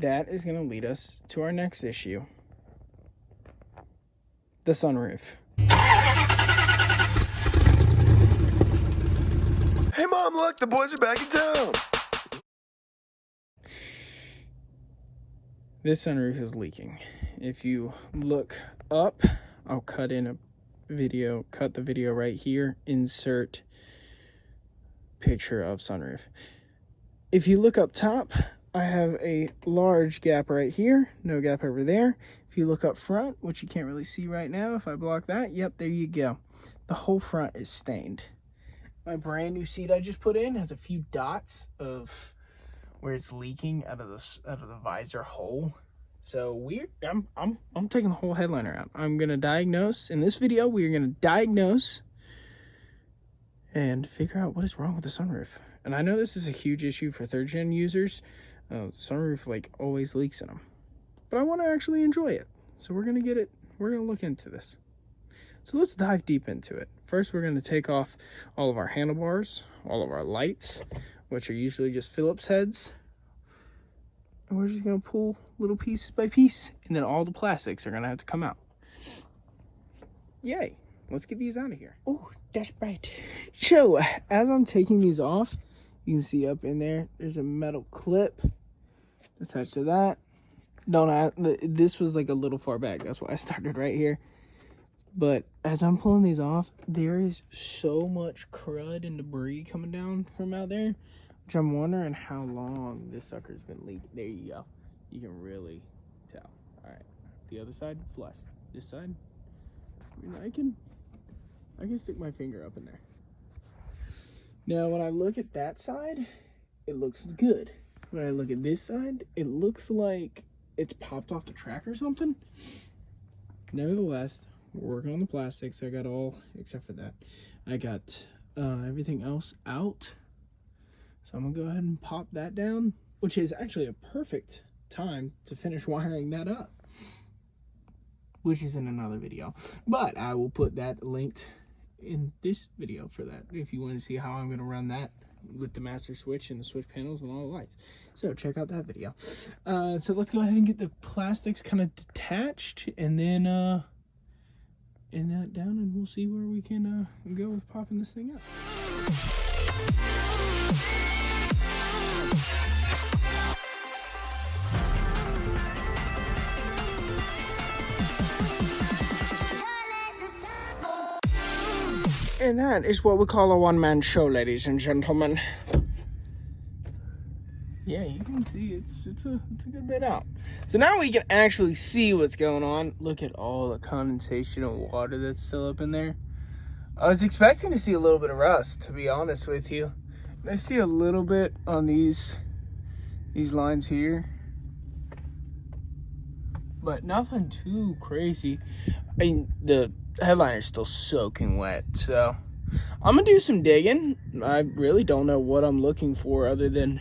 that is going to lead us to our next issue. The sunroof. Hey Mom, look, the boys are back in town. This sunroof is leaking. If you look up, I'll cut the video right here, insert picture of sunroof. If you look up top, I have a large gap right here, no gap over there. If you look up front, which you can't really see right now, if I block that, yep, there you go. The whole front is stained. My brand new seat I just put in has a few dots of where it's leaking out of the visor hole. So I'm taking the whole headliner out. I'm gonna diagnose in this video. We are gonna diagnose and figure out what is wrong with the sunroof. And I know this is a huge issue for third gen users. Sunroof like always leaks in them, but I want to actually enjoy it. So we're gonna look into this. So let's dive deep into it. First, we're gonna take off all of our handlebars, all of our lights, which are usually just Phillips heads. And we're just gonna pull little piece by piece, and then all the plastics are gonna have to come out. Yay, let's get these out of here. Oh, that's right. So, as I'm taking these off, you can see up in there's a metal clip attached to that. This was like a little far back, that's why I started right here. But as I'm pulling these off, there is so much crud and debris coming down from out there, which I'm wondering how long this sucker's been leaking. There you go. You can really tell. All right, the other side, flush. This side, I mean, I can stick my finger up in there. Now, when I look at that side, it looks good. When I look at this side, it looks like it's popped off the track or something. Nevertheless, we're working on the plastics. I got all, except for that, I got everything else out. So I'm gonna go ahead and pop that down, which is actually a perfect time to finish wiring that up, which is in another video. But I will put that linked in this video for that, if you want to see how I'm gonna run that with the master switch and the switch panels and all the lights. So check out that video. So let's go ahead and get the plastics kind of detached, and then in that down, and we'll see where we can go with popping this thing up. And that is what we call a one-man show, ladies and gentlemen. Yeah, you can see it's a good bit out. So now we can actually see what's going on. Look at all the condensation of water that's still up in there. I was expecting to see a little bit of rust, to be honest with you. I see a little bit on these lines here, but nothing too crazy. I mean, the headliner's still soaking wet, so I'm gonna do some digging. I really don't know what I'm looking for other than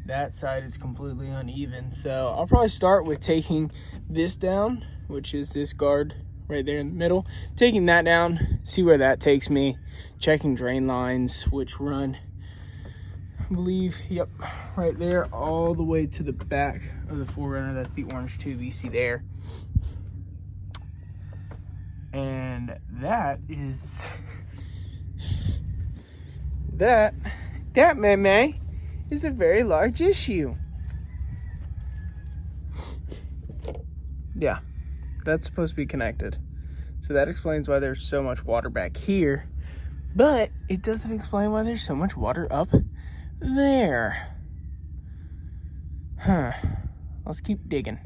that side is completely uneven. So I'll probably start with taking this down, which is this guard right there in the middle. Taking that down, see where that takes me. Checking drain lines, which run, I believe, yep, right there, all the way to the back of the 4Runner. That's the orange tube you see there. And that is that meme is a very large issue. Yeah, that's supposed to be connected. So that explains why there's so much water back here, but it doesn't explain why there's so much water up there. Huh. Let's keep digging.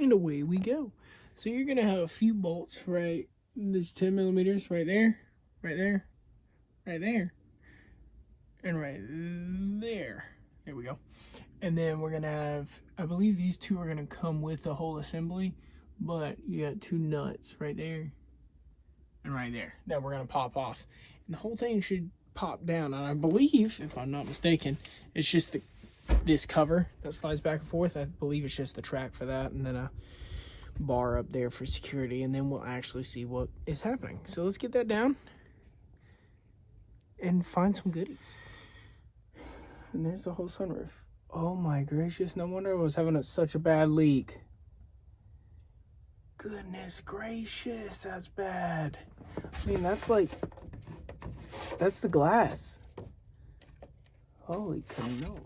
And away we go. So you're gonna have a few bolts, right? There's 10 millimeters right there, right there, right there, and right there. There we go. And then we're gonna have, I believe these two are gonna come with the whole assembly, but you got two nuts right there and right there that we're gonna pop off. And the whole thing should pop down. And I believe, if I'm not mistaken, it's just this cover that slides back and forth. I believe it's just the track for that, and then a bar up there for security, and then we'll actually see what is happening. So let's get that down and find some goodies. And there's the whole sunroof. Oh my gracious, no wonder I was having such a bad leak. Goodness gracious, that's bad. I mean, that's the glass. Holy cannoli.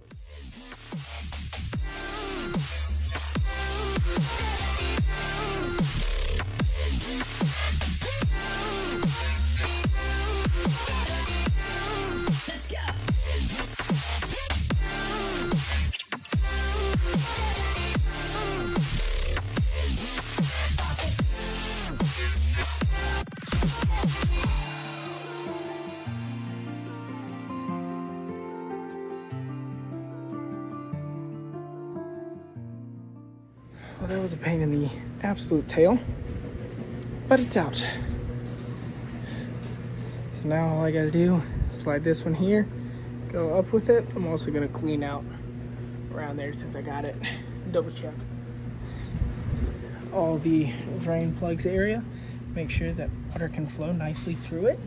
Well, that was a pain in the absolute tail, but it's out. So now all I gotta do is slide this one here, go up with it. I'm also gonna clean out around there since I got it. Double check all the drain plugs area. Make sure that water can flow nicely through it.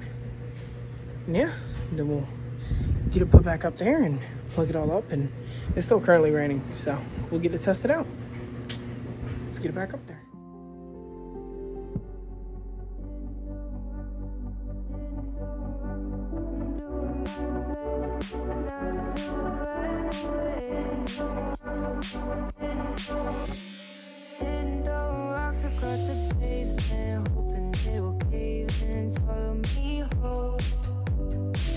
And yeah, then we'll get it put back up there and plug it all up. And it's still currently raining, so we'll get it tested out. Let's get it back up there. Sitting throwing rocks across the pavement, hoping it will cave in and swallow me whole.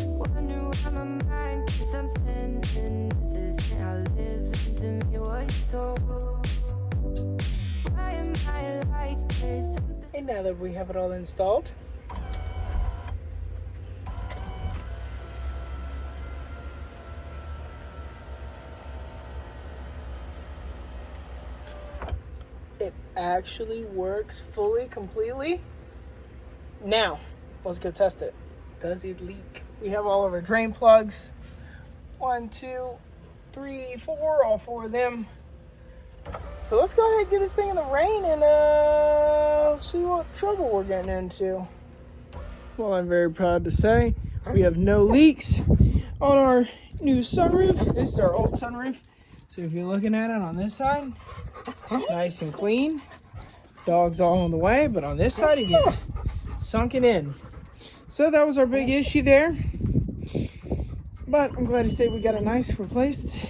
Wonder why my mind keeps on spinning. This isn't how living to me was sold. Why am I like this? And now that we have it all installed, it actually works fully, completely. Now, let's go test it. Does it leak? We have all of our drain plugs. 1, 2, 3, 4, all 4 of them. So let's go ahead and get this thing in the rain and see what trouble we're getting into. Well, I'm very proud to say we have no leaks on our new sunroof. This is our old sunroof. So if you're looking at it on this side, nice and clean. Dog's all on the way, but on this side it gets sunken in. So that was our big issue there. But I'm glad to say we got it nice replaced.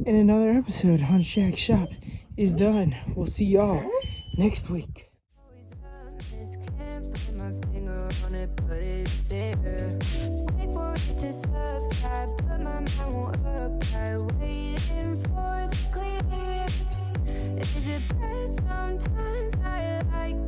And another episode on Shag Shop is done. We'll see y'all next week. Can't put my finger on it, but it's there. Wait for it to subside, but my mind won't apply. Waiting for the clear. Is it bad sometimes? I like